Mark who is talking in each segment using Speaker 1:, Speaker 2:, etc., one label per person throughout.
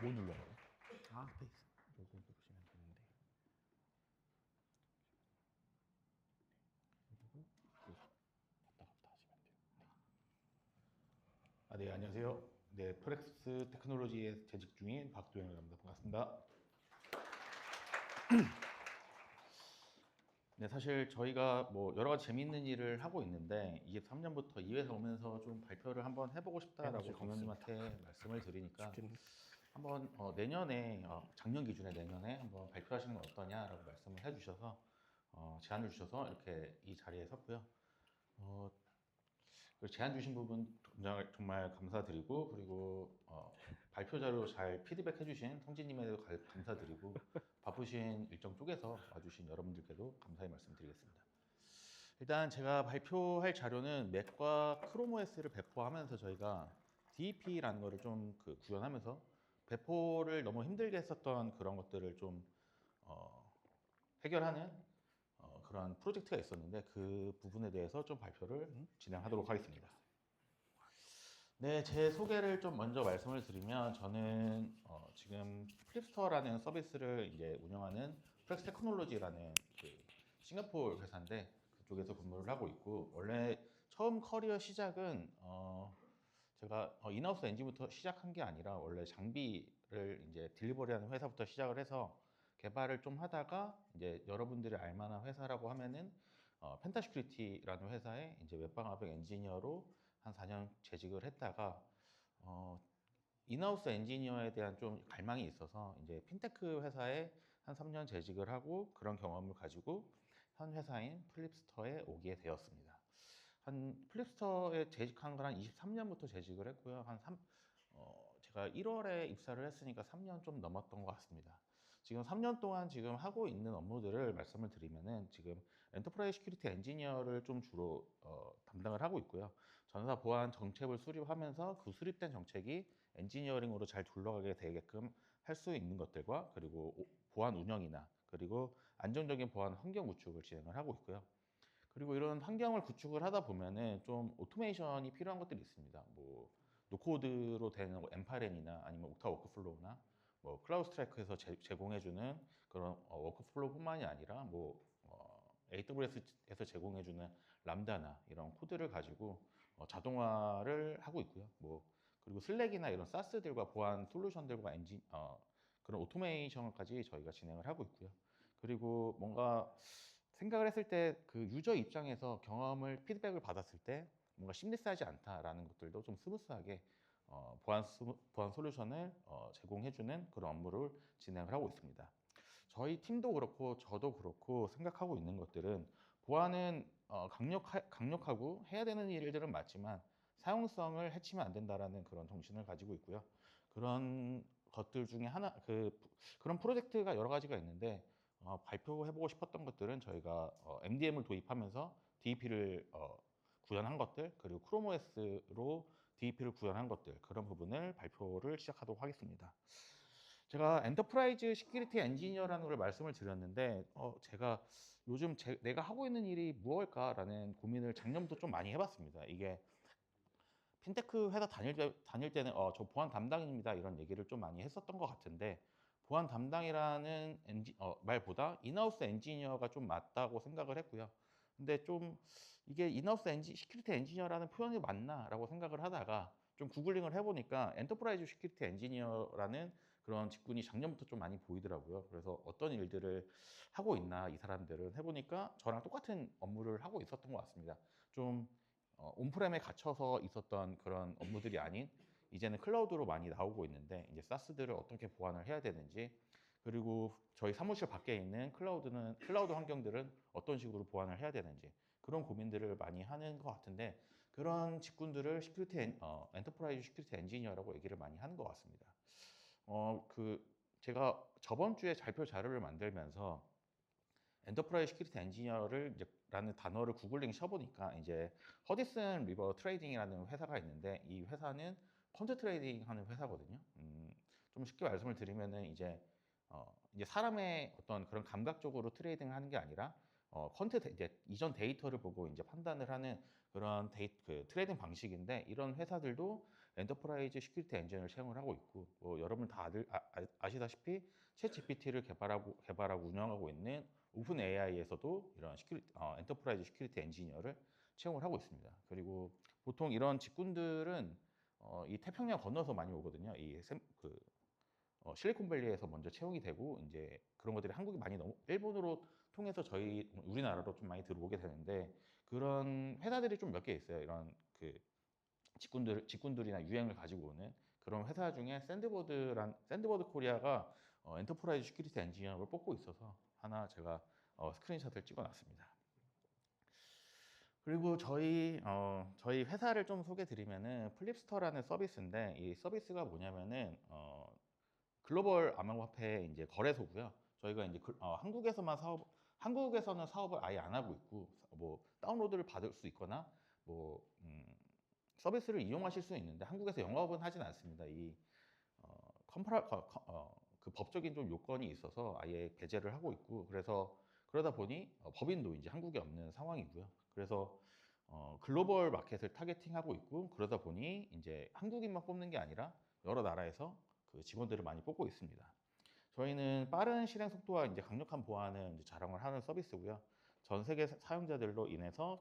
Speaker 1: 뭐 눌러야 돼? 스페이스. 요거 누르시면 되는데. 그리고 왔다 갔다 하시면 돼요. 네, 안녕하세요. 네, 프렉스 테크놀로지에 재직 중인 박도영이라고 합니다. 반갑습니다. 네, 사실 저희가 뭐 여러 가지 재미있는 일을 하고 있는데 23년부터 이 회사 오면서 좀 발표를 한번 해보고 싶다라고 동현님한테 말씀을 드리니까 한번 내년에 작년 기준에 내년에 한번 발표하시는 건 어떠냐라고 말씀을 해주셔서 제안을 주셔서 이렇게 이 자리에 섰고요. 제안 주신 부분 정말 감사드리고, 그리고 발표 자료 잘 피드백 해주신 성진님에도 감사드리고, 바쁘신 일정 쪽에서 와주신 여러분들께도 감사의 말씀드리겠습니다. 일단 제가 발표할 자료는 맥과 크롬OS를 배포하면서 저희가 DEP라는 거를 좀 구현하면서 배포를 너무 힘들게 했었던 그런 것들을 좀 해결하는 그런 프로젝트가 있었는데 그 부분에 대해서 좀 발표를 진행하도록 하겠습니다. 네, 제 소개를 좀 먼저 말씀을 드리면 저는 지금 플립스터라는 서비스를 이제 운영하는 프렉스 테크놀로지라는 싱가포르 회사인데 그쪽에서 근무를 하고 있고, 원래 처음 커리어 시작은 제가 인하우스 엔진부터 시작한 게 아니라 원래 장비를 이제 딜리버리하는 회사부터 시작을 해서 개발을 좀 하다가 이제 여러분들이 알만한 회사라고 하면은 펜타시큐리티라는 회사에 이제 웹방화벽 엔지니어로 한 4년 재직을 했다가 인하우스 엔지니어에 대한 좀 갈망이 있어서 이제 핀테크 회사에 한 3년 재직을 하고 그런 경험을 가지고 현 회사인 플립스터에 오게 되었습니다. 한 플립스터에 재직한 건 한 23년부터 재직을 했고요. 제가 1월에 입사를 했으니까 3년 좀 넘었던 것 같습니다. 지금 3년 동안 지금 하고 있는 업무들을 말씀을 드리면은 지금 엔터프라이즈 시큐리티 엔지니어를 좀 주로 담당을 하고 있고요. 전사 보안 정책을 수립하면서 그 수립된 정책이 엔지니어링으로 잘 굴러가게 되게끔 할 수 있는 것들과, 그리고 보안 운영이나 그리고 안정적인 보안 환경 구축을 진행을 하고 있고요. 그리고 이런 환경을 구축을 하다 보면은 좀 오토메이션이 필요한 것들이 있습니다. 뭐 노코드로 되는 엠파렌이나 아니면 옥타 워크플로우나 뭐 클라우드 스트라이크에서 제공해주는 그런 워크플로우뿐만이 아니라 뭐 AWS에서 제공해주는 람다나 이런 코드를 가지고 자동화를 하고 있고요. 뭐 그리고 슬랙이나 이런 사스들과 보안 솔루션들과 그런 오토메이션까지 저희가 진행을 하고 있고요. 그리고 뭔가 생각을 했을 때 그 유저 입장에서 경험을 피드백을 받았을 때 뭔가 심리스하지 않다라는 것들도 좀 스무스하게 보안 솔루션을 제공해주는 그런 업무를 진행을 하고 있습니다. 저희 팀도 그렇고 저도 그렇고 생각하고 있는 것들은 보안은 강력하고 해야 되는 일들은 맞지만 사용성을 해치면 안 된다라는 그런 정신을 가지고 있고요. 그런 것들 중에 그런 프로젝트가 여러 가지가 있는데 발표해보고 싶었던 것들은 저희가 MDM을 도입하면서 DEP를 구현한 것들, 그리고 크롬OS로 DEP를 구현한 것들, 그런 부분을 발표를 시작하도록 하겠습니다. 제가 엔터프라이즈 시큐리티 엔지니어라는 걸 말씀을 드렸는데 제가 요즘 내가 하고 있는 일이 무엇일까라는 고민을 작년부터 좀 많이 해봤습니다. 이게 핀테크 회사 다닐 때는 저 보안 담당입니다 이런 얘기를 좀 많이 했었던 것 같은데, 보안 담당이라는 말보다 인하우스 엔지니어가 좀 맞다고 생각을 했고요. 근데 좀 이게 시큐리티 엔지니어라는 표현이 맞나라고 생각을 하다가 좀 구글링을 해보니까 엔터프라이즈 시큐리티 엔지니어라는 그런 직군이 작년부터 좀 많이 보이더라고요. 그래서 어떤 일들을 하고 있나 이 사람들은 해보니까 저랑 똑같은 업무를 하고 있었던 것 같습니다. 좀 온프렘에 갇혀서 있었던 그런 업무들이 아닌 이제는 클라우드로 많이 나오고 있는데, 이제 사스들을 어떻게 보완을 해야 되는지, 그리고 저희 사무실 밖에 있는 클라우드 환경들은 어떤 식으로 보완을 해야 되는지, 그런 고민들을 많이 하는 것 같은데, 그런 직군들을 엔터프라이즈 시큐리티 엔지니어라고 얘기를 많이 하는 것 같습니다. 제가 저번 주에 발표 자료를 만들면서 엔터프라이즈 시큐리티 엔지니어라는 단어를 구글링 쳐보니까 이제 허디슨 리버 트레이딩이라는 회사가 있는데, 이 회사는 퀀트 트레이딩 하는 회사거든요. 좀 쉽게 말씀을 드리면은 이제 사람의 어떤 그런 감각적으로 트레이딩을 하는 게 아니라 이제 이전 데이터를 보고 이제 판단을 하는 그런 트레이딩 방식인데, 이런 회사들도 엔터프라이즈 시큐리티 엔진을 채용을 하고 있고, 여러분 다 아시다시피 챗 GPT를 개발하고 운영하고 있는 오픈 AI에서도 이런 엔터프라이즈 시큐리티 엔지니어를 채용을 하고 있습니다. 그리고 보통 이런 직군들은 이 태평양 건너서 많이 오거든요. 실리콘밸리에서 먼저 채용이 되고, 이제 그런 것들이 한국이 많이 일본으로 통해서 우리나라로 좀 많이 들어오게 되는데, 그런 회사들이 좀 몇 개 있어요. 이런 직군들이나 유행을 가지고 오는 그런 회사 중에 샌드버드 코리아가 엔터프라이즈 시큐리티 엔지니어를 뽑고 있어서 하나 제가 스크린샷을 찍어놨습니다. 그리고 저희 회사를 좀 소개드리면은 플립스터라는 서비스인데, 이 서비스가 뭐냐면은 글로벌 암호화폐 이제 거래소고요. 저희가 이제 한국에서는 사업을 아예 안 하고 있고, 뭐 다운로드를 받을 수 있거나 뭐 서비스를 이용하실 수 있는데, 한국에서 영업은 하진 않습니다. 그 법적인 좀 요건이 있어서 아예 배제를 하고 있고, 그러다 보니 법인도 이제 한국에 없는 상황이고요. 그래서 글로벌 마켓을 타겟팅하고 있고, 그러다 보니 이제 한국인만 뽑는 게 아니라 여러 나라에서 그 직원들을 많이 뽑고 있습니다. 저희는 빠른 실행 속도와 이제 강력한 보안을 이제 자랑을 하는 서비스고요. 전 세계 사용자들로 인해서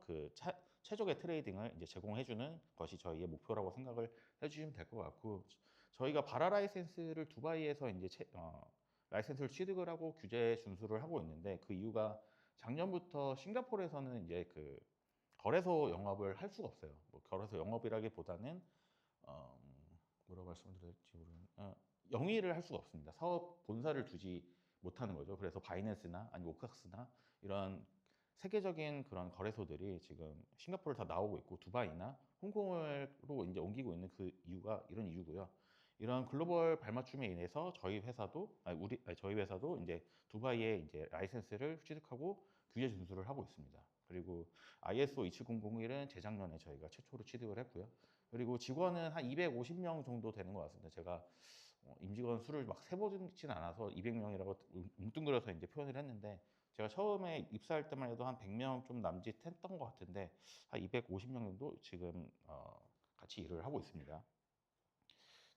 Speaker 1: 최적의 트레이딩을 이제 제공해주는 것이 저희의 목표라고 생각을 해주시면 될 것 같고, 저희가 바라 라이센스를 두바이에서 이제 라이센스를 취득을 하고 규제 준수를 하고 있는데, 그 이유가 작년부터 싱가포르에서는 이제 그 거래소 영업을 할 수가 없어요. 뭐 거래소 영업이라기보다는 뭐라고 말씀드릴지 모르겠는데, 영위를 할 수가 없습니다. 사업 본사를 두지 못하는 거죠. 그래서 바이낸스나 아니면 오카스나 이런 세계적인 그런 거래소들이 지금 싱가포르를 다 나오고 있고, 두바이나 홍콩으로 이제 옮기고 있는 그 이유가 이런 이유고요. 이런 글로벌 발맞춤에 인해서 저희 회사도 이제 두바이에 이제 라이센스를 취득하고 규제 준수를 하고 있습니다. 그리고 ISO 27001은 재작년에 저희가 최초로 취득을 했고요. 그리고 직원은 한 250명 정도 되는 것 같습니다. 제가 임직원 수를 막 세보진 않아서 200명이라고 뭉뚱그려서 이제 표현을 했는데, 제가 처음에 입사할 때만 해도 한 100명 좀 남짓했던 것 같은데, 한 250명 정도 지금 같이 일을 하고 있습니다.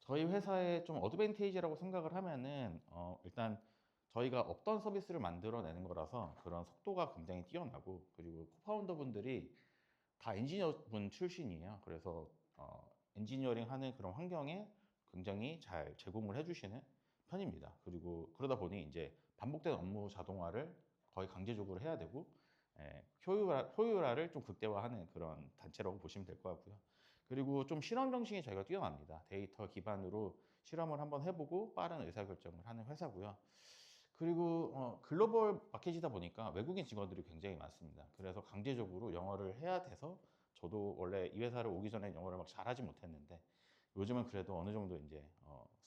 Speaker 1: 저희 회사의 좀 어드밴테이지라고 생각을 하면은 일단 저희가 없던 서비스를 만들어내는 거라서 그런 속도가 굉장히 뛰어나고, 그리고 코파운더 분들이 다 엔지니어 분 출신이에요. 그래서 엔지니어링 하는 그런 환경에 굉장히 잘 제공을 해주시는 편입니다. 그리고 그러다 보니 이제 반복된 업무 자동화를 거의 강제적으로 해야 되고, 효율화를 좀 극대화하는 그런 단체라고 보시면 될 것 같고요. 그리고 좀 실험 정신이 저희가 뛰어납니다. 데이터 기반으로 실험을 한번 해보고 빠른 의사결정을 하는 회사고요. 그리고 글로벌 마켓이다 보니까 외국인 직원들이 굉장히 많습니다. 그래서 강제적으로 영어를 해야 돼서, 저도 원래 이 회사를 오기 전에 영어를 막 잘하지 못했는데, 요즘은 그래도 어느 정도 이제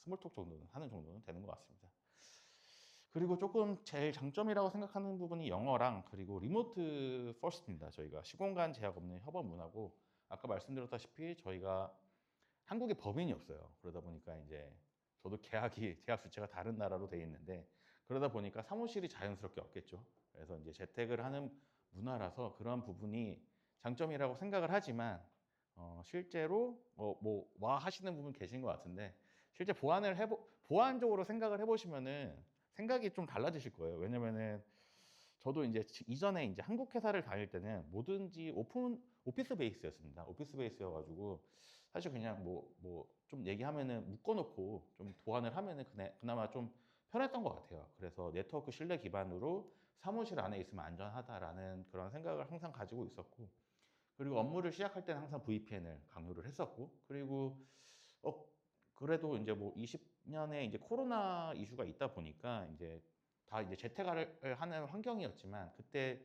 Speaker 1: 스몰톡 정도는 하는 정도는 되는 것 같습니다. 그리고 조금 제일 장점이라고 생각하는 부분이 영어랑, 그리고 리모트 퍼스트입니다. 저희가 시공간 제약 없는 협업 문화고, 아까 말씀드렸다시피 저희가 한국에 법인이 없어요. 그러다 보니까 이제 저도 계약 주체가 다른 나라로 돼 있는데, 그러다 보니까 사무실이 자연스럽게 없겠죠. 그래서 이제 재택을 하는 문화라서 그런 부분이 장점이라고 생각을 하지만, 실제로 와 하시는 부분 계신 것 같은데, 실제 보안적으로 생각을 해보시면은 생각이 좀 달라지실 거예요. 왜냐면은 저도 이제 이전에 이제 한국 회사를 다닐 때는 뭐든지 오피스 베이스였습니다. 오피스 베이스여가지고 사실 그냥 좀 얘기하면은 묶어놓고 좀 보완을 하면은 그나마 좀 편했던 것 같아요. 그래서 네트워크 신뢰 기반으로 사무실 안에 있으면 안전하다라는 그런 생각을 항상 가지고 있었고, 그리고 업무를 시작할 때는 항상 VPN을 강요를 했었고, 그리고 그래도 이제 뭐 20년에 이제 코로나 이슈가 있다 보니까 이제 다 이제 재택을 하는 환경이었지만, 그때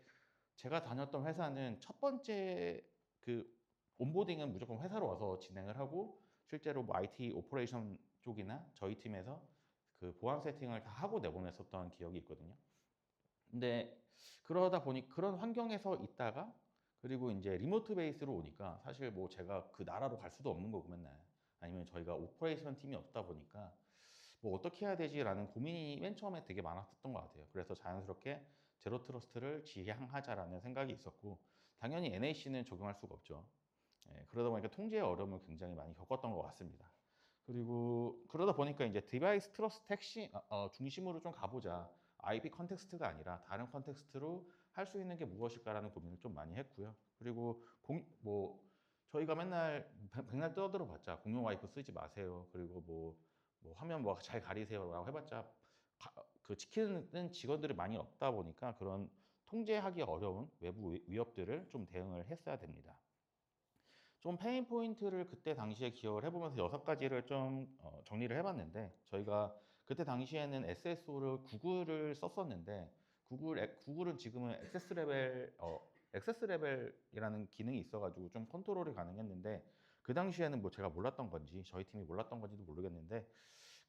Speaker 1: 제가 다녔던 회사는 첫 번째 그 온보딩은 무조건 회사로 와서 진행을 하고, 실제로 뭐 IT 오퍼레이션 쪽이나 저희 팀에서 그 보안 세팅을 다 하고 내보냈었던 기억이 있거든요. 근데 그러다 보니 그런 환경에서 있다가, 그리고 이제 리모트 베이스로 오니까 사실 뭐 제가 그 나라로 갈 수도 없는 거고 맨날, 아니면 저희가 오퍼레이션 팀이 없다 보니까 뭐 어떻게 해야 되지라는 고민이 맨 처음에 되게 많았던 것 같아요. 그래서 자연스럽게 제로 트러스트를 지향하자라는 생각이 있었고, 당연히 NAC는 적용할 수가 없죠. 그러다 보니까 통제의 어려움을 굉장히 많이 겪었던 것 같습니다. 그리고 그러다 보니까 이제 디바이스 트러스트 중심으로 좀 가보자. IP 컨텍스트가 아니라 다른 컨텍스트로 할 수 있는 게 무엇일까라는 고민을 좀 많이 했고요. 그리고 저희가 맨날 백날 떠들어봤자 공용 와이프 쓰지 마세요. 그리고 뭐 화면 뭐 잘 가리세요라고 해봤자 그 지키는 직원들이 많이 없다 보니까 그런 통제하기 어려운 외부 위협들을 좀 대응을 했어야 됩니다. 좀 페인 포인트를 그때 당시에 기억을 해보면서 6가지를 좀 정리를 해봤는데, 저희가 그때 당시에는 SSO를 구글을 썼었는데 구글은 지금은 액세스 레벨이라는 기능이 있어가지고 좀 컨트롤이 가능했는데, 그 당시에는 뭐 제가 몰랐던 건지 저희 팀이 몰랐던 건지도 모르겠는데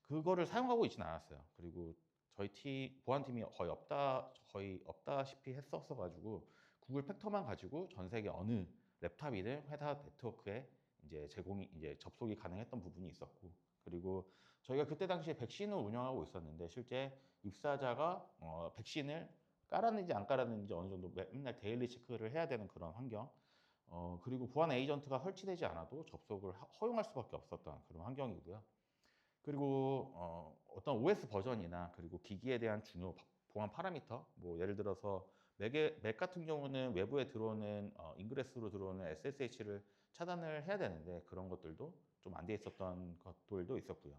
Speaker 1: 그거를 사용하고 있지는 않았어요. 그리고 저희 보안팀이 거의 없다시피 했었어가지고 구글 팩터만 가지고 전 세계 어느 랩탑이든 회사 네트워크에 이제 접속이 가능했던 부분이 있었고, 그리고 저희가 그때 당시에 백신을 운영하고 있었는데 실제 입사자가 백신을 깔았는지 안 깔았는지 어느 정도 맨날 데일리 체크를 해야 되는 그런 환경, 그리고 보안 에이전트가 설치되지 않아도 접속을 허용할 수밖에 없었던 그런 환경이고요. 그리고 어떤 OS 버전이나 그리고 기기에 대한 중요 보안 파라미터, 뭐 예를 들어서 맥 같은 경우는 외부에 들어오는 인그레스로 들어오는 SSH를 차단을 해야 되는데 그런 것들도 좀 안 돼 있었던 것들도 있었고요.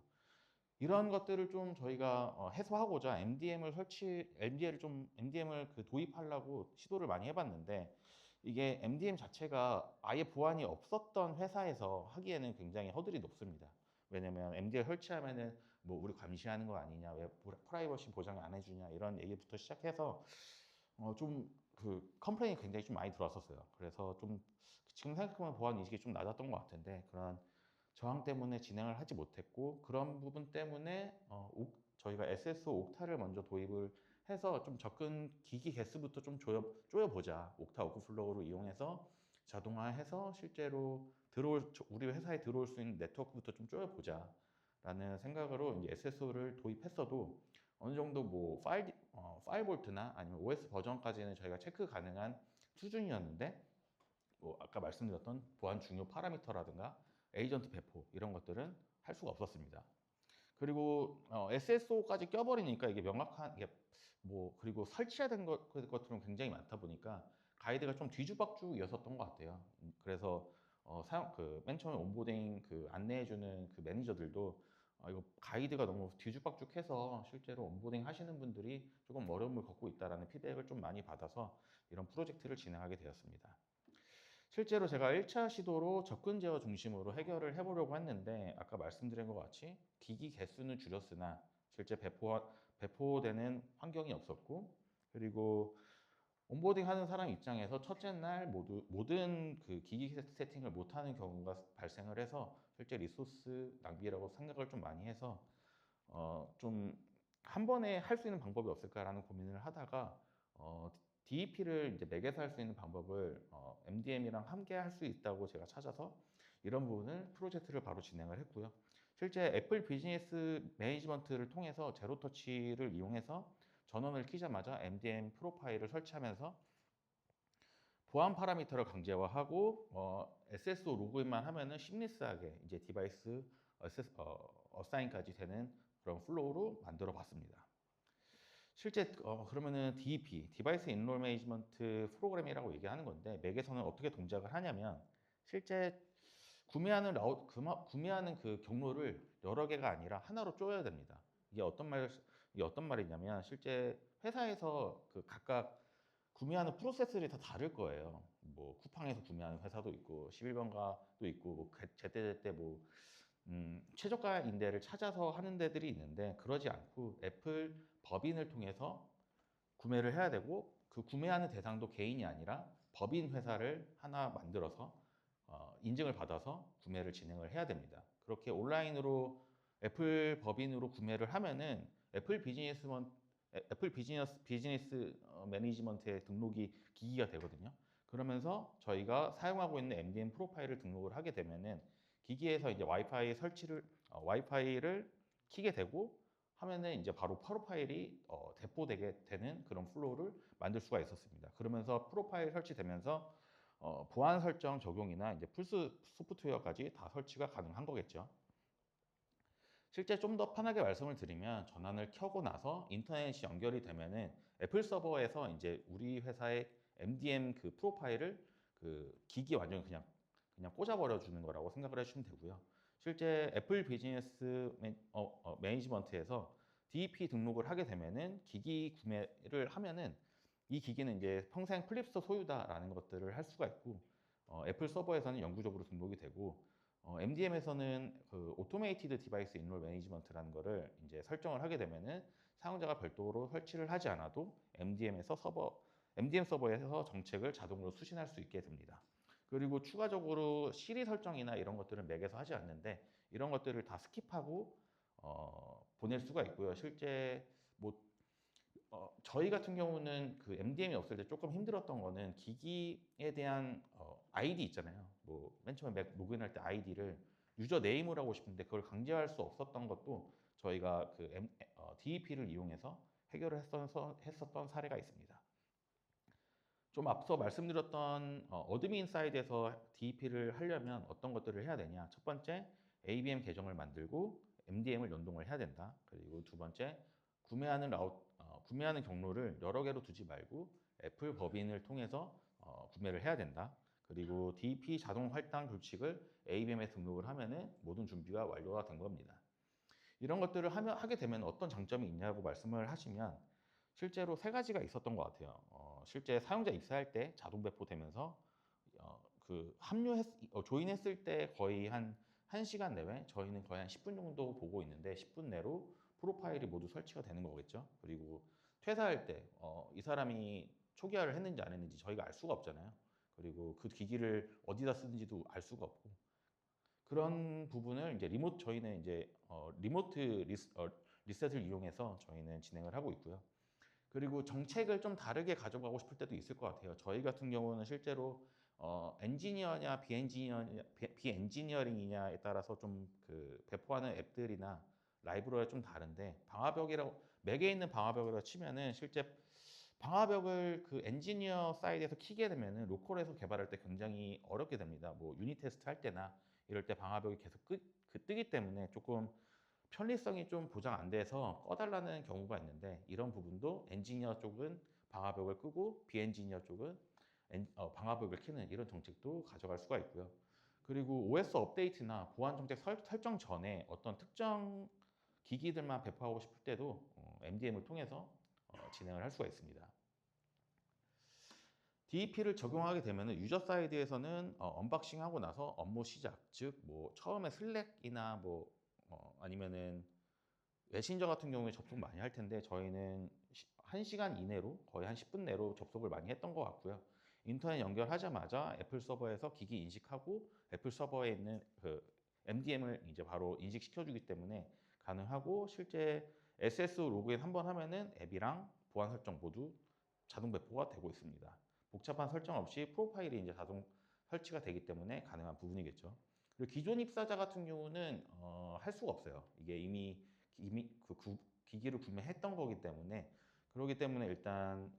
Speaker 1: 이런 것들을 좀 저희가 해소하고자 MDM을 그 도입하려고 시도를 많이 해봤는데, 이게 MDM 자체가 아예 보안이 없었던 회사에서 하기에는 굉장히 허들이 높습니다. 왜냐면 MDM 설치하면은 뭐 우리 감시하는 거 아니냐, 왜 프라이버시 보장 안 해주냐 이런 얘기부터 시작해서 좀 그 컴플레인이 굉장히 좀 많이 들어왔었어요. 그래서 좀 지금 생각해보면 보안 인식이 좀 낮았던 것 같은데, 그런 저항 때문에 진행을 하지 못했고, 그런 부분 때문에 저희가 SSO 옥타를 먼저 도입을 해서 좀 접근 기기 개수부터 좀 조여보자. 옥타 오크플로우를 이용해서 자동화해서 실제로 우리 회사에 들어올 수 있는 네트워크부터 좀 조여보자 라는 생각으로 이제 SSO를 도입했어도 어느 정도 뭐 파일 볼트나 아니면 OS 버전까지는 저희가 체크 가능한 수준이었는데, 뭐 아까 말씀드렸던 보안 중요 파라미터라든가 에이전트 배포 이런 것들은 할 수가 없었습니다. 그리고 SSO까지 껴버리니까 이게 명확한 이게 뭐, 그리고 설치해야 된 것들은 굉장히 많다 보니까 가이드가 좀 뒤죽박죽이었었던 것 같아요. 그래서 맨 처음에 온보딩 그 안내해주는 그 매니저들도 이거 가이드가 너무 뒤죽박죽해서 실제로 온보딩 하시는 분들이 조금 어려움을 겪고 있다라는 피드백을 좀 많이 받아서 이런 프로젝트를 진행하게 되었습니다. 실제로 제가 1차 시도로 접근 제어 중심으로 해결을 해보려고 했는데, 아까 말씀드린 것 같이 기기 개수는 줄였으나 실제 배포되는 환경이 없었고, 그리고 온보딩 하는 사람 입장에서 첫째 날 모든 그 기기 세팅을 못하는 경우가 발생을 해서 실제 리소스 낭비라고 생각을 좀 많이 해서 좀 한 번에 할 수 있는 방법이 없을까라는 고민을 하다가 DEP를 이제 맥에서 할 수 있는 방법을 MDM이랑 함께 할 수 있다고 제가 찾아서 이런 부분을 프로젝트를 바로 진행을 했고요. 실제 애플 비즈니스 매니지먼트를 통해서 제로터치를 이용해서 전원을 키자마자 MDM 프로파일을 설치하면서 보안 파라미터를 강제화하고 SSO 로그인만 하면은 심리스하게 이제 디바이스 어사인까지 되는 그런 플로우로 만들어 봤습니다. 실제 그러면은 DEP, 디바이스 인롤 매니지먼트 프로그램이라고 얘기하는 건데, 맥에서는 어떻게 동작을 하냐면 실제 구매하는 그 경로를 여러 개가 아니라 하나로 쪼여야 됩니다. 이게 어떤 말이냐면 실제 회사에서 그 각각 구매하는 프로세스들이 다 다를 거예요. 뭐 쿠팡에서 구매하는 회사도 있고 11번가도 있고 뭐 제때제때 뭐 최저가 인대를 찾아서 하는 데들이 있는데, 그러지 않고 애플 법인을 통해서 구매를 해야 되고, 그 구매하는 대상도 개인이 아니라 법인 회사를 하나 만들어서 인증을 받아서 구매를 진행을 해야 됩니다. 그렇게 온라인으로 애플 법인으로 구매를 하면은 애플 비즈니스 매니지먼트에 등록이 기기가 되거든요. 그러면서 저희가 사용하고 있는 MDM 프로파일을 등록을 하게 되면은 기기에서 이제 와이파이를 키게 되고 하면은 이제 바로 프로파일이 대포되게 되는 그런 플로우를 만들 수가 있었습니다. 그러면서 프로파일 설치되면서 보안 설정 적용이나 이제 풀스 소프트웨어까지 다 설치가 가능한 거겠죠. 실제 좀 더 편하게 말씀을 드리면 전환을 켜고 나서 인터넷이 연결이 되면은 애플 서버에서 이제 우리 회사의 MDM 그 프로파일을 그 기기 완전히 그냥 꽂아버려 주는 거라고 생각을 해주시면 되고요. 실제 애플 비즈니스 매니지먼트에서 DEP 등록을 하게 되면은 기기 구매를 하면은 이 기기는 이제 평생 플립스터 소유다라는 것들을 할 수가 있고, 애플 서버에서는 영구적으로 등록이 되고, MDM에서는 그 오토메이티드 디바이스 인롤 매니지먼트라는 거를 이제 설정을 하게 되면은 사용자가 별도로 설치를 하지 않아도 MDM 서버에서 정책을 자동으로 수신할 수 있게 됩니다. 그리고 추가적으로 시리 설정이나 이런 것들은 맥에서 하지 않는데 이런 것들을 다 스킵하고 보낼 수가 있고요. 실제 뭐 저희 같은 경우는 그 MDM이 없을 때 조금 힘들었던 거는 기기에 대한 아이디 있잖아요. 뭐 맨 처음에 맥 로그인할 때 아이디를 유저 네임을 하고 싶은데 그걸 강제할 수 없었던 것도 저희가 그 DEP를 이용해서 해결을 했었던 사례가 있습니다. 좀 앞서 말씀드렸던 어드민 사이드에서 DEP를 하려면 어떤 것들을 해야 되냐? 첫 번째, ABM 계정을 만들고 MDM을 연동을 해야 된다. 그리고 두 번째, 구매하는 경로를 여러 개로 두지 말고 애플 법인을 통해서 구매를 해야 된다. 그리고 DEP 자동 할당 규칙을 ABM에 등록을 하면은 모든 준비가 완료가 된 겁니다. 이런 것들을 하게 되면 어떤 장점이 있냐고 말씀을 하시면 실제로 세 가지가 있었던 것 같아요. 실제 사용자 입사할 때 자동 배포되면서 조인했을 때 거의 한 1시간 내외, 저희는 거의 한 10분 정도 보고 있는데 10분 내로 프로파일이 모두 설치가 되는 거겠죠. 그리고 퇴사할 때 이 사람이 초기화를 했는지 안 했는지 저희가 알 수가 없잖아요. 그리고 그 기기를 어디다 쓰는지도 알 수가 없고, 그런 부분을 이제 저희는 이제 리모트 리셋을 이용해서 저희는 진행을 하고 있고요. 그리고 정책을 좀 다르게 가져가고 싶을 때도 있을 것 같아요. 저희 같은 경우는 실제로 엔지니어냐 비엔지니어링이냐에 따라서 좀 그 배포하는 앱들이나 라이브러리가 좀 다른데, 맥에 있는 방화벽이라고 치면은 실제 방화벽을 그 엔지니어 사이드에서 키게 되면은 로컬에서 개발할 때 굉장히 어렵게 됩니다. 뭐 유닛 테스트 할 때나 이럴 때 방화벽이 계속 뜨기 때문에 조금 편리성이 좀 보장 안 돼서 꺼달라는 경우가 있는데, 이런 부분도 엔지니어 쪽은 방화벽을 끄고 비엔지니어 쪽은 방화벽을 켜는 이런 정책도 가져갈 수가 있고요. 그리고 OS 업데이트나 보안 정책 설정 전에 어떤 특정 기기들만 배포하고 싶을 때도 MDM을 통해서 진행을 할 수가 있습니다. DEP를 적용하게 되면 유저 사이드에서는 언박싱하고 나서 업무 시작, 즉 뭐 처음에 슬랙이나 뭐 아니면은 메신저 같은 경우에 접속 많이 할 텐데 저희는 1시간 이내로 거의 한 10분 내로 접속을 많이 했던 것 같고요. 인터넷 연결하자마자 애플 서버에서 기기 인식하고 애플 서버에 있는 그 MDM을 이제 바로 인식시켜주기 때문에 가능하고, 실제 SS 로그인 한번 하면은 앱이랑 보안 설정 모두 자동 배포가 되고 있습니다. 복잡한 설정 없이 프로파일이 이제 자동 설치가 되기 때문에 가능한 부분이겠죠. 그리고 기존 입사자 같은 경우는 할 수가 없어요. 이게 이미 기기를 구매했던 거기 때문에, 그렇기 때문에 일단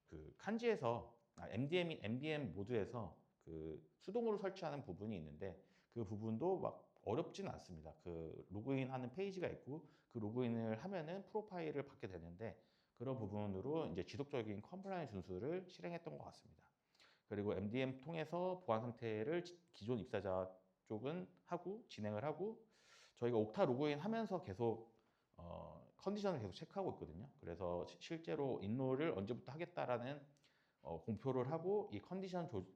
Speaker 1: 그 칸지에서 MDM 모드에서 그 수동으로 설치하는 부분이 있는데 그 부분도 막 어렵진 않습니다. 그 로그인하는 페이지가 있고 그 로그인을 하면은 프로파일을 받게 되는데, 그런 부분으로 이제 지속적인 컴플라이언스 준수를 실행했던 것 같습니다. 그리고 MDM 통해서 보안 상태를 기존 입사자 쪽은 진행을 하고, 저희가 옥타 로그인 하면서 계속 컨디션을 계속 체크하고 있거든요. 그래서 실제로 인롤을 언제부터 하겠다라는 공표를 하고 이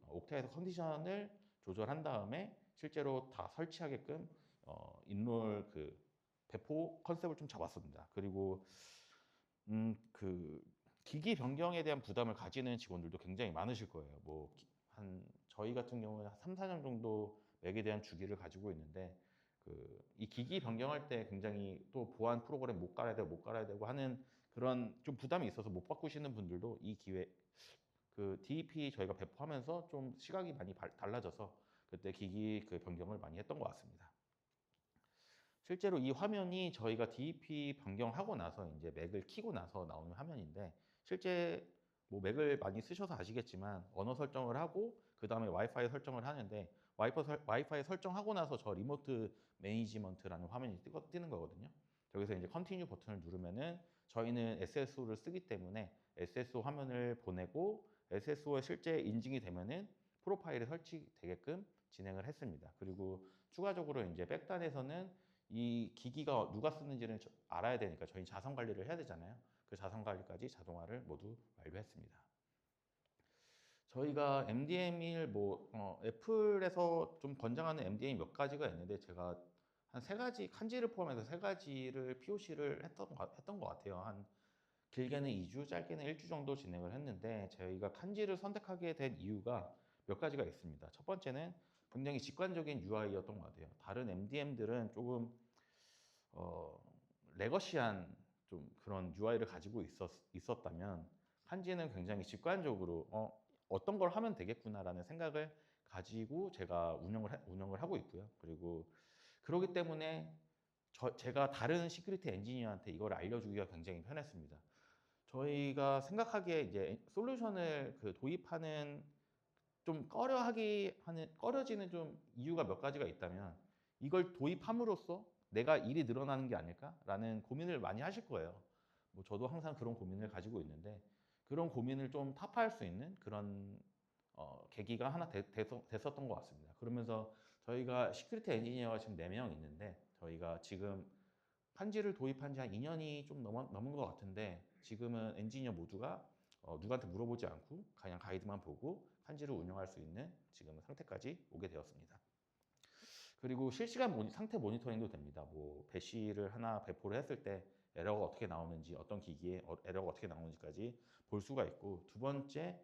Speaker 1: 옥타에서 컨디션을 조절한 다음에 실제로 다 설치하게끔 인롤 그 배포 컨셉을 좀 잡았습니다. 그리고 그 기기 변경에 대한 부담을 가지는 직원들도 굉장히 많으실 거예요. 저희 같은 경우는 한 3, 4년 정도 맥에 대한 주기를 가지고 있는데 이 기기 변경할 때 굉장히 또 보안 프로그램 못 갈아야 되고 하는 그런 좀 부담이 있어서 못 바꾸시는 분들도 이 기회 그 DEP 저희가 배포하면서 좀 시각이 많이 달라져서 그때 기기 그 변경을 많이 했던 것 같습니다. 실제로 이 화면이 저희가 DEP 변경하고 나서 이제 맥을 키고 나서 나오는 화면인데, 실제 뭐 맥을 많이 쓰셔서 아시겠지만 언어 설정을 하고 그 다음에 와이파이 설정을 하는데 와이파이 설정하고 나서 저 리모트 매니지먼트라는 화면이 뜨는 거거든요. 여기서 이제 컨티뉴 버튼을 누르면은 저희는 SSO를 쓰기 때문에 SSO 화면을 보내고 SSO에 실제 인증이 되면은 프로파일이 설치되게끔 진행을 했습니다. 그리고 추가적으로 이제 백단에서는 이 기기가 누가 쓰는지를 알아야 되니까 저희 자선 관리를 해야 되잖아요. 그 자선 관리까지 자동화를 모두 완료했습니다. 저희가 MDM1 애플에서 좀 권장하는 MDM 몇 가지가 있는데 제가 한 세 가지 칸지를 포함해서 세 가지를 POC를 했던 것 같아요. 한 길게는 2주, 짧게는 1주 정도 진행을 했는데 저희가 칸지를 선택하게 된 이유가 몇 가지가 있습니다. 첫 번째는 굉장히 직관적인 UI였던 것 같아요. 다른 MDM들은 조금 레거시한 좀 그런 UI를 가지고 있었다면 칸지는 굉장히 직관적으로 어떤 걸 하면 되겠구나라는 생각을 가지고 제가 운영을 하고 있고요. 그리고 그러기 때문에 제가 다른 시큐리티 엔지니어한테 이걸 알려주기가 굉장히 편했습니다. 저희가 생각하기에 이제 솔루션을 도입하는 좀 꺼려지는 좀 이유가 몇 가지가 있다면 이걸 도입함으로써 내가 일이 늘어나는 게 아닐까라는 고민을 많이 하실 거예요. 뭐 저도 항상 그런 고민을 가지고 있는데 그런 고민을 좀 타파할 수 있는 그런 계기가 하나 됐었던 것 같습니다. 그러면서 저희가 시큐리티 엔지니어가 지금 4명 있는데 저희가 지금 판지를 도입한 지 한 2년이 좀 넘은 것 같은데 지금은 엔지니어 모두가 누구한테 물어보지 않고 그냥 가이드만 보고 판지를 운영할 수 있는 지금 상태까지 오게 되었습니다. 그리고 실시간 상태 모니터링도 됩니다. 뭐 배시를 하나 배포를 했을 때 에러가 어떻게 나오는지 어떤 기기에 에러가 어떻게 나오는지까지 볼 수가 있고 두 번째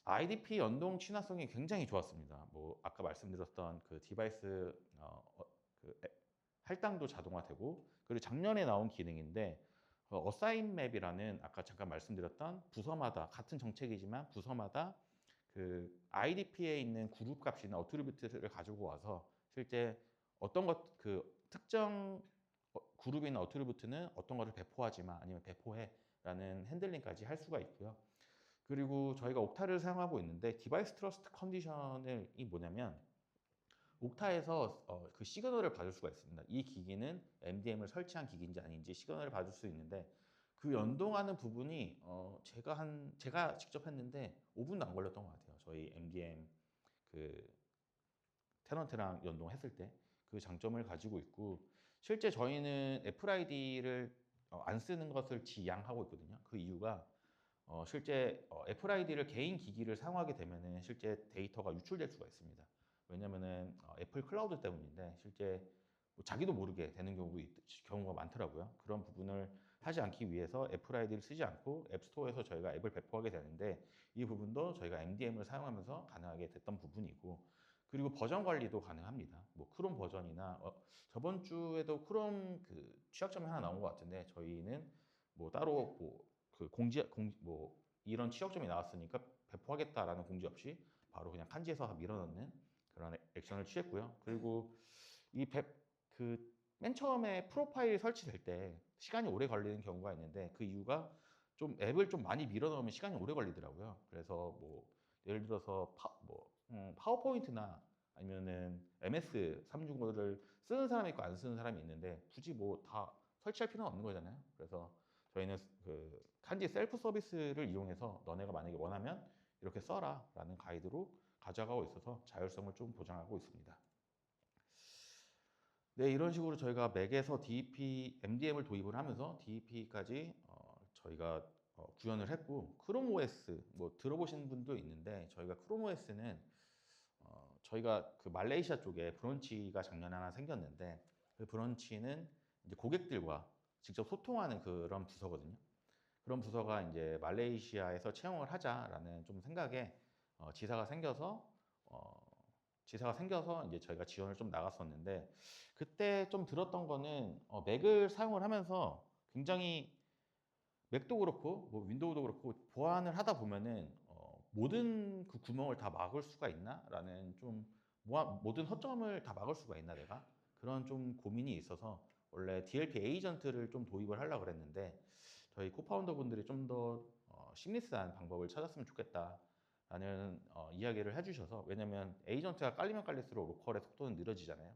Speaker 1: IDP 연동 친화성이 굉장히 좋았습니다. 뭐 아까 말씀드렸던 그 디바이스 할당도 자동화되고 그리고 작년에 나온 기능인데 어사인 맵이라는 아까 잠깐 말씀드렸던 부서마다 같은 정책이지만 부서마다 그 IDP에 있는 그룹 값이나 어트리뷰트를 가지고 와서 실제 특정 그룹이나 어트리뷰트는 어떤 것을 배포하지만 아니면 배포해라는 핸들링까지 할 수가 있고요. 그리고 저희가 옥타를 사용하고 있는데 디바이스 트러스트 컨디션이 뭐냐면 옥타에서 그 시그널을 받을 수가 있습니다. 이 기기는 MDM을 설치한 기기인지 아닌지 시그널을 받을 수 있는데 그 연동하는 부분이 제가 직접 했는데 5분도 안 걸렸던 것 같아요. 저희 MDM 그 테넌트랑 연동했을 때 그 장점을 가지고 있고 실제 저희는 애플 아이디를 안 쓰는 것을 지양하고 있거든요. 그 이유가 실제 애플 아이디를 개인 기기를 사용하게 되면은 실제 데이터가 유출될 수가 있습니다. 왜냐면은 애플 클라우드 때문인데 실제 뭐 자기도 모르게 되는 경우가 많더라고요. 그런 부분을 하지 않기 위해서 애플 아이디를 쓰지 않고 앱스토어에서 저희가 앱을 배포하게 되는데 이 부분도 저희가 MDM을 사용하면서 가능하게 됐던 부분이고 그리고 버전 관리도 가능합니다. 뭐 크롬 버전이나 저번 주에도 크롬 그 취약점이 하나 나온 것 같은데 저희는 뭐 따로 뭐 이런 취약점이 나왔으니까 배포하겠다라는 공지 없이 바로 그냥 칸지에서 밀어넣는 그런 액션을 취했고요. 그리고 맨 처음에 프로파일 설치될 때 시간이 오래 걸리는 경우가 있는데 그 이유가 좀 앱을 좀 많이 밀어넣으면 시간이 오래 걸리더라고요. 그래서 뭐 예를 들어서 파워포인트나 아니면은 MS 365를 쓰는 사람이 있고 안 쓰는 사람이 있는데 굳이 뭐 다 설치할 필요는 없는 거잖아요. 그래서 저희는 그 칸지 셀프 서비스를 이용해서 너네가 만약에 원하면 이렇게 써라 라는 가이드로 가져가고 있어서 자율성을 좀 보장하고 있습니다. 네, 이런 식으로 저희가 맥에서 MDM을 도입을 하면서 DEP까지 저희가 구현을 했고 크롬 OS 뭐 들어보신 분도 있는데 저희가 크롬 OS는 저희가 그 말레이시아 쪽에 브런치가 작년에 하나 생겼는데 그 브런치는 이제 고객들과 직접 소통하는 그런 부서거든요. 그런 부서가 이제 말레이시아에서 채용을 하자라는 좀 생각에 지사가 생겨서 이제 저희가 지원을 좀 나갔었는데 그때 좀 들었던 거는 맥을 사용을 하면서 굉장히 맥도 그렇고 뭐 윈도우도 그렇고 보안을 하다 보면은 모든 그 구멍을 다 막을 수가 있나라는 좀 모든 허점을 다 막을 수가 있나 내가 그런 좀 고민이 있어서 원래 DLP 에이전트를 좀 도입을 하려고 그랬는데 저희 코파운더 분들이 좀 더 심리스한 방법을 찾았으면 좋겠다라는 이야기를 해주셔서, 왜냐면 에이전트가 깔리면 깔릴수록 로컬의 속도는 느려지잖아요.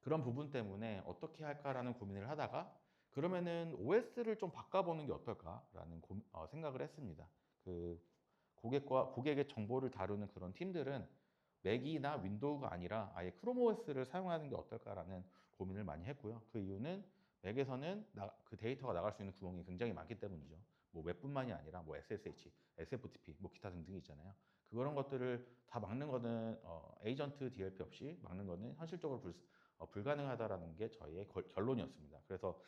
Speaker 1: 그런 부분 때문에 어떻게 할까라는 고민을 하다가 그러면은 OS를 좀 바꿔보는 게 어떨까라는 생각을 했습니다. 그 고객의 정보를 다루는 그런 팀들은 맥이나 윈도우가 아니라 아예 크롬 OS를 사용하는 게 어떨까라는 고민을 많이 했고요. 그 이유는 맥에서는 그 데이터가 나갈 수 있는 구멍이 굉장히 많기 때문이죠. 뭐 웹뿐만이 아니라 뭐 SSH, SFTP, 뭐 기타 등등이 있잖아요. 그런 것들을 다 막는 거는 에이전트 DLP 없이 막는 거는 현실적으로 불가능하다라는 게 저희의 결론이었습니다. 그래서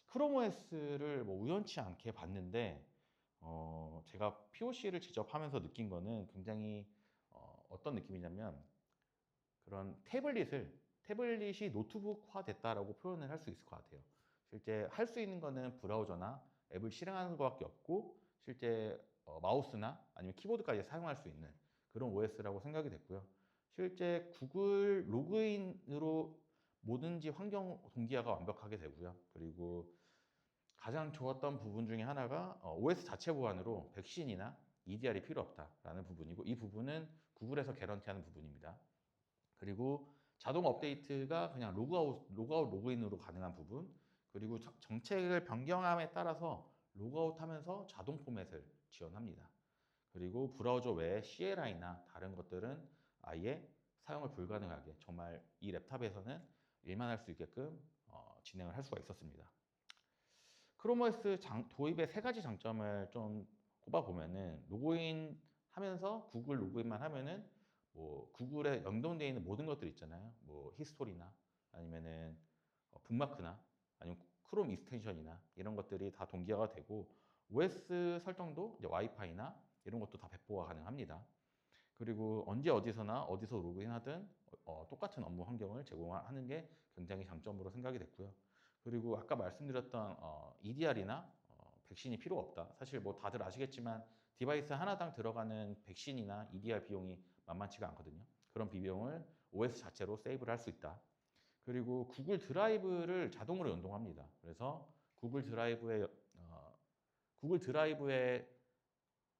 Speaker 1: 크롬 OS를 뭐 우연치 않게 봤는데 제가 POC를 직접 하면서 느낀 거는 굉장히 어떤 느낌이냐면 그런 태블릿이 노트북화 됐다라고 표현을 할 수 있을 것 같아요. 실제 할 수 있는 거는 브라우저나 앱을 실행하는 것밖에 없고 실제 마우스나 아니면 키보드까지 사용할 수 있는 그런 OS라고 생각이 됐고요. 실제 구글 로그인으로 뭐든지 환경 동기화가 완벽하게 되고요. 그리고 가장 좋았던 부분 중에 하나가 OS 자체 보안으로 백신이나 EDR이 필요 없다라는 부분이고, 이 부분은 구글에서 개런티하는 부분입니다. 그리고 자동 업데이트가 그냥 로그아웃, 로그인으로 가능한 부분, 그리고 정책을 변경함에 따라서 로그아웃하면서 자동 포맷을 지원합니다. 그리고 브라우저 외에 CLI나 다른 것들은 아예 사용을 불가능하게 정말 이 랩탑에서는 일만 할 수 있게끔 진행을 할 수가 있었습니다. 크롬OS 도입의 세 가지 장점을 좀 꼽아보면은 로그인 하면서 구글 로그인만 하면은 뭐 구글에 연동되어 있는 모든 것들 있잖아요. 뭐 히스토리나 아니면은 북마크나 아니면 크롬 익스텐션이나 이런 것들이 다 동기화가 되고, OS 설정도 이제 와이파이나 이런 것도 다 배포가 가능합니다. 그리고 언제 어디서나 어디서 로그인하든 똑같은 업무 환경을 제공하는 게 굉장히 장점으로 생각이 됐고요. 그리고 아까 말씀드렸던 EDR이나 백신이 필요 없다. 사실 뭐 다들 아시겠지만 디바이스 하나당 들어가는 백신이나 EDR 비용이 만만치가 않거든요. 그런 비용을 OS 자체로 세이브를 할 수 있다. 그리고 구글 드라이브를 자동으로 연동합니다. 그래서 구글 드라이브에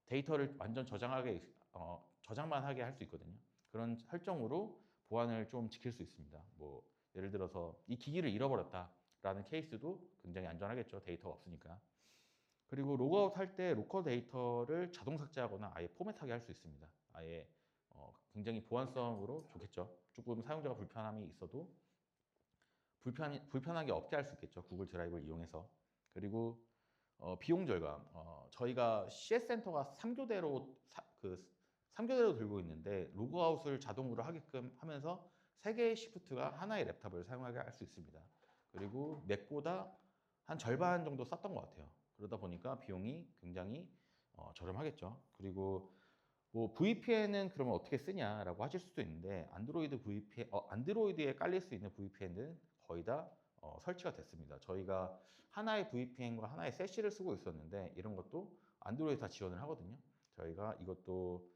Speaker 1: 데이터를 완전 저장만 하게 할 수 있거든요. 그런 설정으로 보안을 좀 지킬 수 있습니다. 뭐 예를 들어서 이 기기를 잃어버렸다라는 케이스도 굉장히 안전하겠죠. 데이터가 없으니까. 그리고 로그아웃 할 때 로컬 데이터를 자동 삭제하거나 아예 포맷하게 할 수 있습니다. 아예 굉장히 보안성으로 좋겠죠. 조금 사용자가 불편함이 있어도 불편하게 없게 할 수 있겠죠. 구글 드라이브를 이용해서. 그리고 비용 절감. 저희가 CS 센터가 3교대로 3교대로 들고 있는데 로그아웃을 자동으로 하게끔 하면서 3개의 시프트가 하나의 랩탑을 사용하게 할 수 있습니다. 그리고 맥보다 한 절반 정도 쌌던 것 같아요. 그러다 보니까 비용이 굉장히 저렴하겠죠. 그리고 뭐 VPN은 그러면 어떻게 쓰냐라고 하실 수도 있는데 안드로이드에 깔릴 수 있는 VPN은 거의 다 설치가 됐습니다. 저희가 하나의 VPN과 하나의 세시를 쓰고 있었는데 이런 것도 안드로이드 다 지원을 하거든요. 저희가 이것도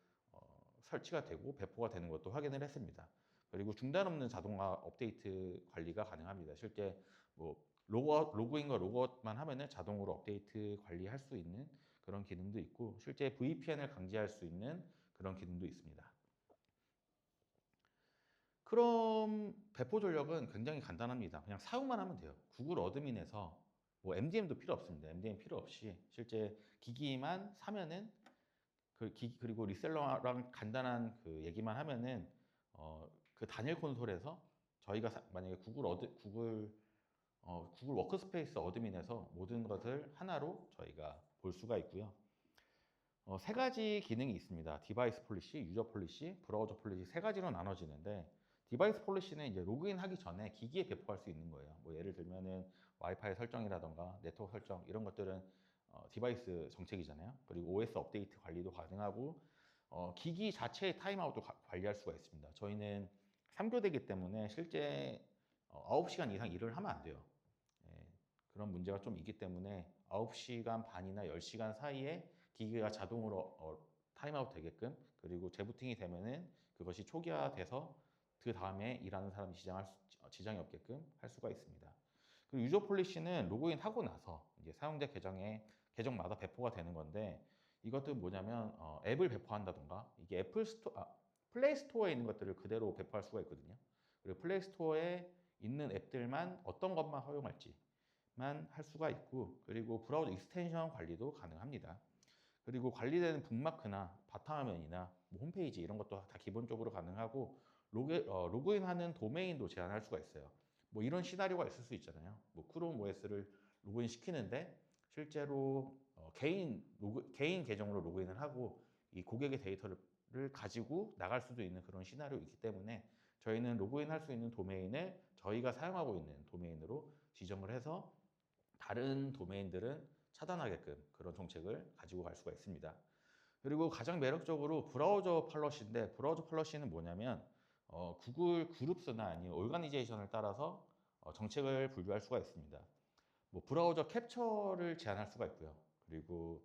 Speaker 1: 설치가 되고 배포가 되는 것도 확인을 했습니다. 그리고 중단 없는 자동화 업데이트 관리가 가능합니다. 실제 뭐 로그인과 로그아웃만 하면은 자동으로 업데이트 관리할 수 있는 그런 기능도 있고, 실제 VPN을 강제할 수 있는 그런 기능도 있습니다. 크롬 배포 전력은 굉장히 간단합니다. 그냥 사용만 하면 돼요. 구글 어드민에서 뭐 MDM도 필요 없습니다. MDM 필요 없이 실제 기기만 사면은 그리고 리셀러랑 간단한 그 얘기만 하면은 그 단일 콘솔에서 저희가 만약에 구글 워크스페이스 어드민에서 모든 것을 하나로 저희가 볼 수가 있고요. 세 가지 기능이 있습니다. 디바이스 폴리시, 유저 폴리시, 브라우저 폴리시 세 가지로 나눠지는데, 디바이스 폴리시는 이제 로그인 하기 전에 기기에 배포할 수 있는 거예요. 뭐 예를 들면은 와이파이 설정이라던가 네트워크 설정 이런 것들은 디바이스 정책이잖아요. 그리고 OS 업데이트 관리도 가능하고 기기 자체의 타임아웃도 관리할 수가 있습니다. 저희는 3교대이기 때문에 실제 9시간 이상 일을 하면 안 돼요. 예, 그런 문제가 좀 있기 때문에 9시간 반이나 10시간 사이에 기기가 자동으로 타임아웃 되게끔, 그리고 재부팅이 되면은 그것이 초기화돼서 그 다음에 일하는 사람이 지장이 없게끔 할 수가 있습니다. 그리고 유저 폴리시는 로그인 하고 나서 이제 사용자 계정마다 배포가 되는 건데, 이것들은 뭐냐면 앱을 배포한다던가 이게 플레이 스토어에 있는 것들을 그대로 배포할 수가 있거든요. 그리고 플레이 스토어에 있는 앱들만 어떤 것만 허용할지만 할 수가 있고, 그리고 브라우저 익스텐션 관리도 가능합니다. 그리고 관리되는 북마크나 바탕화면이나 뭐 홈페이지 이런 것도 다 기본적으로 가능하고, 로그인하는 도메인도 제한할 수가 있어요. 뭐 이런 시나리오가 있을 수 있잖아요. 뭐 크롬 OS를 로그인 시키는데 실제로 개인 계정으로 로그인을 하고 이 고객의 데이터를 가지고 나갈 수도 있는 그런 시나리오 있기 때문에, 저희는 로그인할 수 있는 도메인을 저희가 사용하고 있는 도메인으로 지정을 해서 다른 도메인들은 차단하게끔 그런 정책을 가지고 갈 수가 있습니다. 그리고 가장 매력적으로 브라우저 팔러시인데, 브라우저 팔러시는 뭐냐면 구글 그룹스나 아니면 오르가니제이션을 따라서 정책을 분류할 수가 있습니다. 뭐 브라우저 캡처를 제한할 수가 있고요. 그리고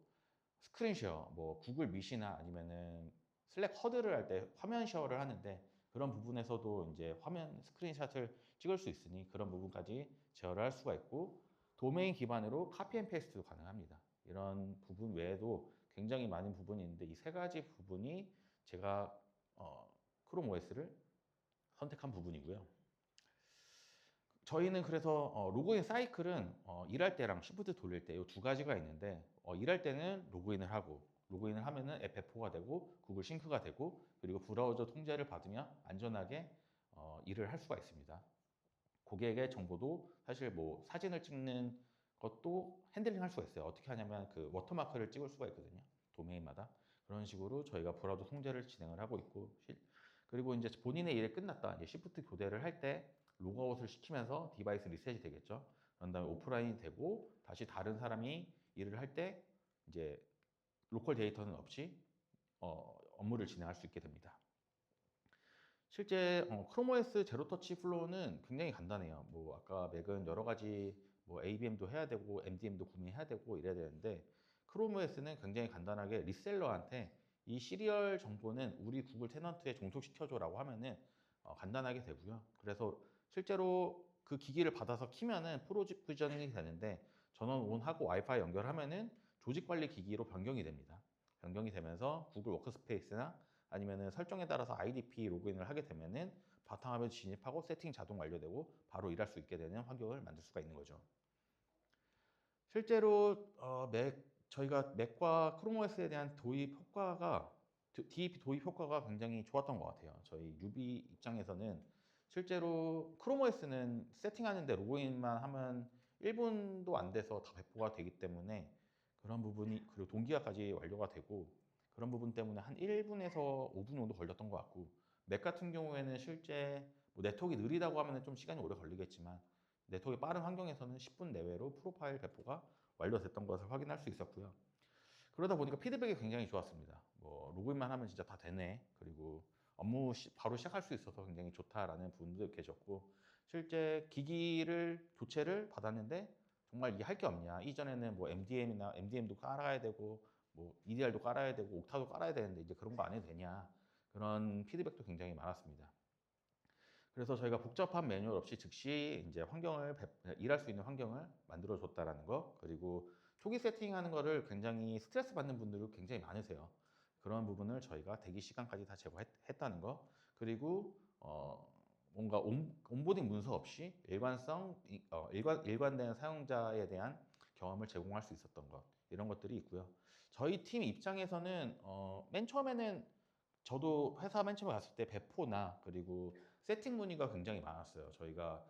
Speaker 1: 스크린 쉐어, 뭐 구글 미시나 아니면은 슬랙 허드를 할 때 화면 쉐어를 하는데, 그런 부분에서도 이제 화면 스크린샷을 찍을 수 있으니 그런 부분까지 제어를 할 수가 있고, 도메인 기반으로 카피 앤 페이스트도 가능합니다. 이런 부분 외에도 굉장히 많은 부분이 있는데, 이 세 가지 부분이 제가 크롬 OS를 선택한 부분이고요. 저희는 그래서 로그인 사이클은 일할 때랑 시프트 돌릴 때 이 두 가지가 있는데, 일할 때는 로그인을 하면은 앱 배포가 되고 구글 싱크가 되고, 그리고 브라우저 통제를 받으면 안전하게 일을 할 수가 있습니다. 고객의 정보도 사실 뭐 사진을 찍는 것도 핸들링 할 수가 있어요. 어떻게 하냐면 그 워터마크를 찍을 수가 있거든요. 도메인마다. 그런 식으로 저희가 브라우저 통제를 진행을 하고 있고, 그리고 이제 본인의 일이 끝났다, 이제 시프트 교대를 할 때 로그아웃을 시키면서 디바이스 리셋이 되겠죠. 그런 다음에 오프라인이 되고 다시 다른 사람이 일을 할 때 이제 로컬 데이터는 없이 업무를 진행할 수 있게 됩니다. 실제 크롬 OS 제로 터치 플로우는 굉장히 간단해요. 뭐 아까 맥은 여러 가지 뭐 ABM도 해야 되고 MDM도 구매해야 되고 이래야 되는데, 크롬 OS는 굉장히 간단하게 리셀러한테 이 시리얼 정보는 우리 구글 테넌트에 종속시켜줘라고 하면은 간단하게 되고요. 그래서 실제로 그 기기를 받아서 키면은 프로비저닝이 되는데, 전원 온하고 와이파이 연결하면은 조직 관리 기기로 변경이 됩니다. 변경이 되면서 구글 워크스페이스나 아니면은 설정에 따라서 IDP 로그인을 하게 되면은 바탕화면 진입하고 세팅 자동 완료되고 바로 일할 수 있게 되는 환경을 만들 수가 있는 거죠. 실제로 저희가 맥과 크롬 OS에 대한 DEP 도입 효과가 굉장히 좋았던 것 같아요. 저희 유비 입장에서는 실제로 크롬 OS는 세팅하는데 로그인만 하면 1분도 안 돼서 다 배포가 되기 때문에, 그런 부분이, 그리고 동기화까지 완료가 되고, 그런 부분 때문에 한 1분에서 5분 정도 걸렸던 것 같고, 맥 같은 경우에는 실제 뭐 네트워크가 느리다고 하면 좀 시간이 오래 걸리겠지만, 네트워크가 빠른 환경에서는 10분 내외로 프로파일 배포가 완료됐던 것을 확인할 수 있었고요. 그러다 보니까 피드백이 굉장히 좋았습니다. 뭐 로그인만 하면 진짜 다 되네, 그리고 업무 바로 시작할 수 있어서 굉장히 좋다라는 분도 계셨고, 실제 기기를 교체를 받았는데 정말 이게 할 게 없냐, 이전에는 뭐 MDM도 깔아야 되고 뭐 EDR도 깔아야 되고 옥타도 깔아야 되는데 이제 그런 거 안 해도 되냐, 그런 피드백도 굉장히 많았습니다. 그래서 저희가 복잡한 매뉴얼 없이 즉시 이제 일할 수 있는 환경을 만들어 줬다라는 거, 그리고 초기 세팅하는 거를 굉장히 스트레스 받는 분들이 굉장히 많으세요. 그런 부분을 저희가 대기 시간까지 다 제거했다는 거, 그리고 뭔가 온보딩 문서 없이 일관된 사용자에 대한 경험을 제공할 수 있었던 것, 이런 것들이 있고요. 저희 팀 입장에서는 맨 처음에는, 저도 회사 맨 처음에 갔을 때 배포나 그리고 세팅 문의가 굉장히 많았어요. 제가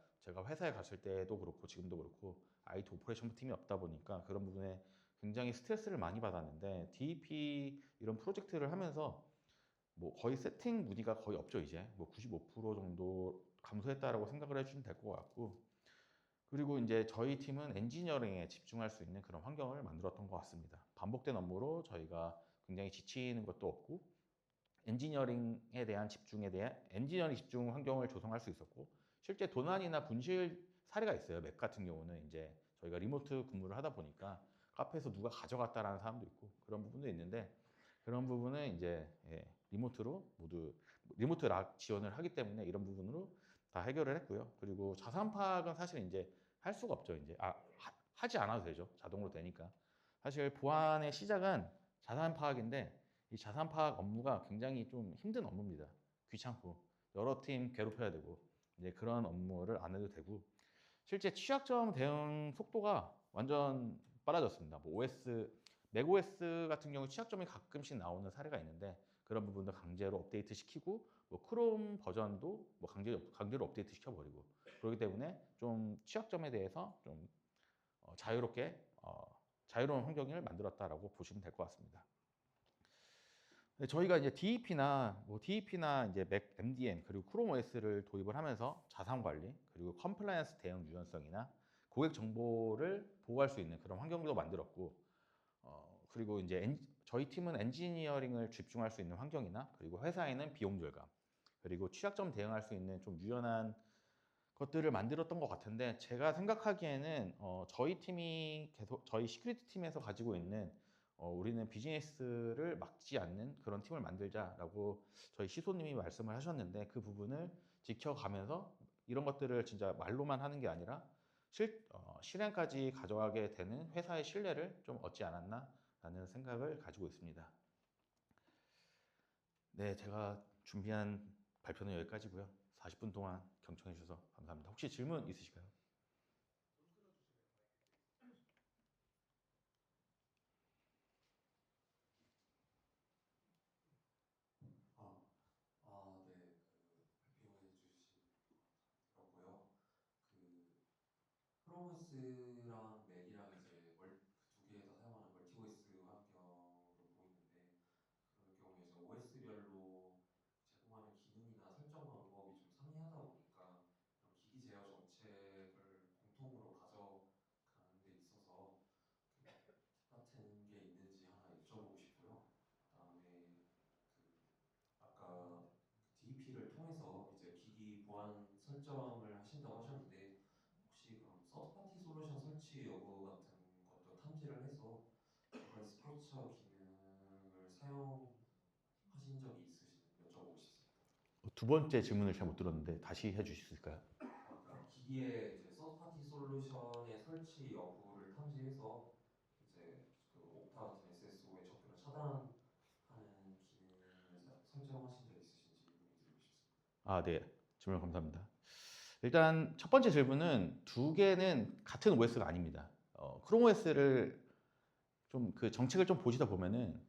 Speaker 1: 회사에 갔을 때도 그렇고 지금도 그렇고 IT 오퍼레이션 팀이 없다 보니까 그런 부분에 굉장히 스트레스를 많이 받았는데, DEP 이런 프로젝트를 하면서 뭐 거의 세팅 문의가 거의 없죠. 이제 뭐 95% 정도 감소했다라고 생각을 해주시면 될 것 같고, 그리고 이제 저희 팀은 엔지니어링에 집중할 수 있는 그런 환경을 만들었던 것 같습니다. 반복된 업무로 저희가 굉장히 지치는 것도 없고, 엔지니어링에 대한 엔지니어링 집중 환경을 조성할 수 있었고, 실제 도난이나 분실 사례가 있어요. 맥 같은 경우는 이제 저희가 리모트 근무를 하다 보니까 카페에서 누가 가져갔다라는 사람도 있고 그런 부분도 있는데, 그런 부분은 이제 리모트 락 지원을 하기 때문에 이런 부분으로 다 해결을 했고요. 그리고 자산 파악은 사실 이제 할 수가 없죠. 이제 하지 않아도 되죠. 자동으로 되니까. 사실 보안의 시작은 자산 파악인데 이 자산 파악 업무가 굉장히 좀 힘든 업무입니다. 귀찮고 여러 팀 괴롭혀야 되고 이제 그런 업무를 안 해도 되고 실제 취약점 대응 속도가 완전 빨라졌습니다. 뭐 OS, 맥OS 같은 경우 취약점이 가끔씩 나오는 사례가 있는데 그런 부분도 강제로 업데이트 시키고 뭐 크롬 버전도 뭐 강제로 업데이트 시켜버리고 그렇기 때문에 좀 취약점에 대해서 좀 자유롭게 자유로운 환경을 만들었다라고 보시면 될 것 같습니다. 저희가 이제 DEP나 이제 맥 MDM 그리고 크롬 OS를 도입을 하면서 자산 관리 그리고 컴플라이언스 대응 유연성이나 고객 정보를 보호할 수 있는 그런 환경도 만들었고 그리고 이제 저희 팀은 엔지니어링을 집중할 수 있는 환경이나 그리고 회사에는 비용 절감 그리고 취약점 대응할 수 있는 좀 유연한 것들을 만들었던 것 같은데 제가 생각하기에는 저희 팀이 계속 저희 시큐리티 팀에서 가지고 있는 우리는 비즈니스를 막지 않는 그런 팀을 만들자라고 저희 시소님이 말씀을 하셨는데 그 부분을 지켜가면서 이런 것들을 진짜 말로만 하는 게 아니라 실행까지 가져가게 되는 회사의 신뢰를 좀 얻지 않았나라는 생각을 가지고 있습니다. 네, 제가 준비한 발표는 여기까지고요. 40분 동안 경청해 주셔서 감사합니다. 혹시 질문 있으실까요?
Speaker 2: 아, 네, 발표해 주신 거 들었고요. 그 프로모스랑 맥이랑 이제 그두 개에서 사용하는 멀티보이스 환경으로 보이는데 그럴 경우에 이제 OS별로 제공하는 기능이나 설정 방법이 좀 상이하다 보니까 이런 기기 제어 정책을 공통으로 가져가는 데 있어서 그 같은 게 있는지 하나 여쭤보고 싶고요. 그다음에 그 아까 DEP를 통해서 이제 기기 보안 설정을 하신다고 하셨는데 혹시 그럼 서드파티 솔루션 설치 여부 같은 것도 탐지를 해서 디바이스 캡처 기능을 사용하신 적이 있으신지 여쭤보고 싶습니다.
Speaker 1: 두 번째 질문을 잘 못 들었는데 다시 해주실 수 있을까요?
Speaker 2: 그러니까 기기에 이제 서드파티 솔루션의 설치 여부를 탐지해서 이제 그 옥타 같은 SSO의 접근을 차단하는 기능을 설정하신 적 있으신지 문의 드리고 싶습니다.
Speaker 1: 아, 네. 질문 감사합니다. 일단 첫 번째 질문은 두 개는 같은 OS가 아닙니다. 크롬 OS를 좀 그 정책을 좀 보시다 보면은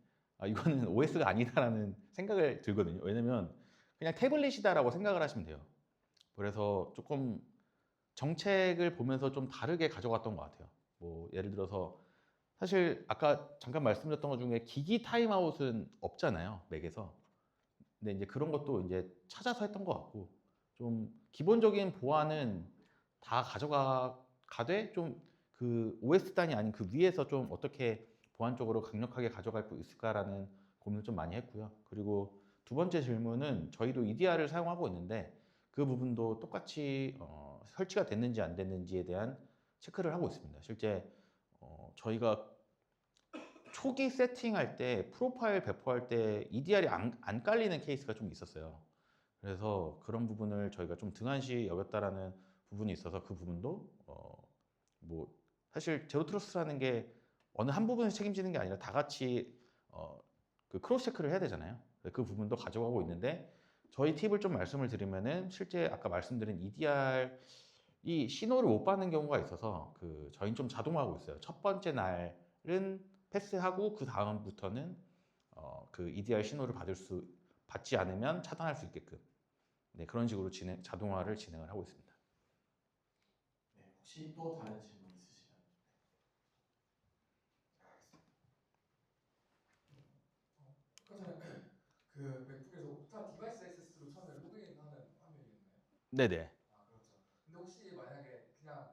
Speaker 1: 이거는 OS가 아니다라는 생각을 들거든요. 왜냐면 그냥 태블릿이다라고 생각을 하시면 돼요. 그래서 조금 정책을 보면서 좀 다르게 가져갔던 것 같아요. 뭐 예를 들어서 사실 아까 잠깐 말씀드렸던 것 중에 기기 타임아웃은 없잖아요, 맥에서. 근데 이제 그런 것도 이제 찾아서 했던 것 같고 좀 기본적인 보안은 다 가져가되 좀 그 OS 단이 아닌 그 위에서 좀 어떻게 보안적으로 강력하게 가져갈 수 있을까라는 고민을 좀 많이 했고요. 그리고 두 번째 질문은 저희도 EDR을 사용하고 있는데 그 부분도 똑같이 설치가 됐는지 안 됐는지에 대한 체크를 하고 있습니다. 실제 저희가 초기 세팅할 때 프로파일 배포할 때 EDR이 안 깔리는 케이스가 좀 있었어요. 그래서 그런 부분을 저희가 좀 등한시 여겼다라는 부분이 있어서 그 부분도 뭐 사실 제로 트러스트라는 게 어느 한 부분을 책임지는 게 아니라 다 같이 그 크로스 체크를 해야 되잖아요. 그 부분도 가져가고 있는데 저희 팁을 좀 말씀을 드리면은 실제 아까 말씀드린 EDR 이 신호를 못 받는 경우가 있어서 그 저희는 좀 자동화하고 있어요. 첫 번째 날은 패스하고 그 다음부터는 그 EDR 신호를 받지 않으면 차단할 수 있게끔 네, 그런 식으로 자동화를 진행을 하고 있습니다.
Speaker 3: 네, 혹시 또 다른 질문 있으시면.
Speaker 4: 네, 알겠습니다. 아까 전에 그 맥북에서 옥타 디바이스 액세스로 처음에 로그인하는 화면이었나요?
Speaker 1: 네네.
Speaker 4: 아 그렇죠. 근데 혹시 만약에 그냥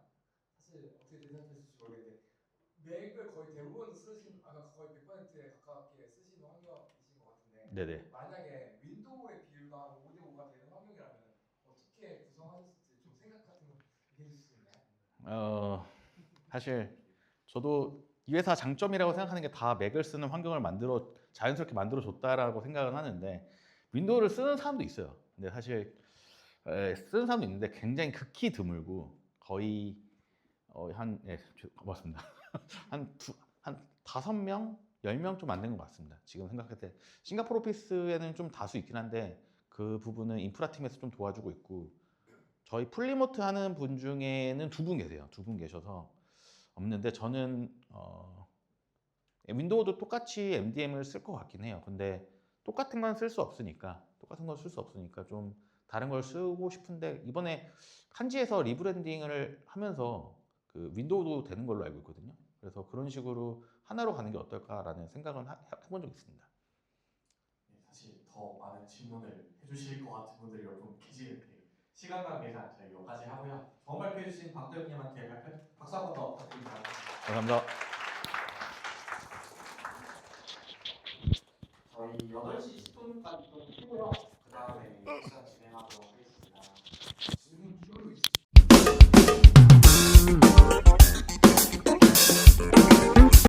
Speaker 4: 사실 어떻게 대답했을지 모르겠는데 맥을 거의 대부분 쓰신 아까 거의 100%에 가깝게 쓰시는 환경이신 것 같은데
Speaker 1: 네네.
Speaker 4: 만약에 윈도우의 비율과 한 5대 5가 되는 환경이라면 어떻게 구성하셨을지 좀 생각 같은 거 얘기해 주실 수 있나요?
Speaker 1: 사실 저도 이 회사 장점이라고 생각하는 게 다 맥을 쓰는 환경을 자연스럽게 만들어 줬다라고 생각은 하는데 윈도우를 쓰는 사람도 있어요. 근데 사실 쓰는 사람도 있는데 굉장히 극히 드물고 거의 고맙습니다. 한 5명 10명 좀 안 된 것 같습니다. 지금 생각할 때 싱가포르 오피스에는 좀 다수 있긴 한데 그 부분은 인프라 팀에서 좀 도와주고 있고 저희 풀리모트 하는 분 중에는 2분 계세요. 2분 계셔서 없는데 저는 윈도우도 똑같이 MDM을 쓸 것 같긴 해요. 근데 똑같은 건 쓸 수 없으니까 좀 다른 걸 쓰고 싶은데 이번에 한지에서 리브랜딩을 하면서 그 윈도우도 되는 걸로 알고 있거든요. 그래서 그런 식으로 하나로 가는 게 어떨까라는 생각은 해본 적 있습니다.
Speaker 3: 네, 사실 더 많은 질문을 해주실 것 같은 분들이 몇 분 계시는데 시간 관계상 저희 여기까지 하고요. 좋은 발표해 주신 박도영님한테 박수 한 번 더 부탁드립니다.
Speaker 1: 감사합니다.